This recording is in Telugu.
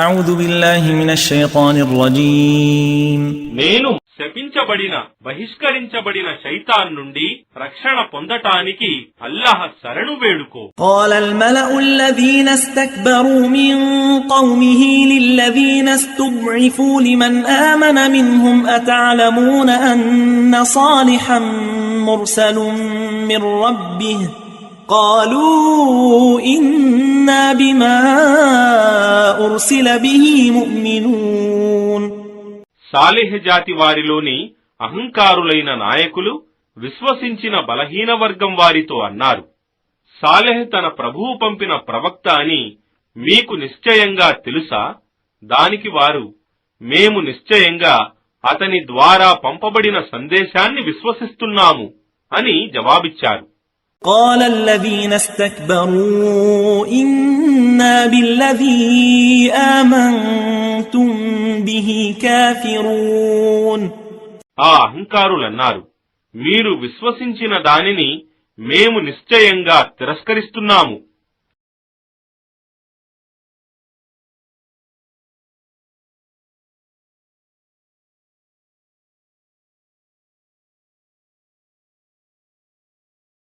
أعوذ بالله من الشيطان الرجيم నేను శపించబడిన బహిష్కరించబడిన శైతాన్ నుండి రక్షణ పొందటానికి అల్లాహ్ శరణు వేడుకో. قال الملأ الذين استكبروا من قومه للذين استضعفوا لمن آمن منهم أتعلمون أن صالحا مرسل من ربه قالوا إنا بما أرسل به مؤمنون. సాలిహ్ జాతి వారిలోని అహంకారులైన నాయకులు విశ్వసించిన బలహీన వర్గం వారితో అన్నారు, సాలెహ్ తన ప్రభువు పంపిన ప్రవక్త అని మీకు నిశ్చయంగా తెలుసా? దానికి వారు, మేము నిశ్చయంగా అతని ద్వారా పంపబడిన సందేశాన్ని విశ్వసిస్తున్నాము అని జవాబిచ్చారు. قال الذين استكبروا إنا بالذي آمنتم به كافرون. ఆ అహంకారులన్నారు, మీరు విశ్వసించిన దానిని మేము నిశ్చయంగా తిరస్కరిస్తున్నాము.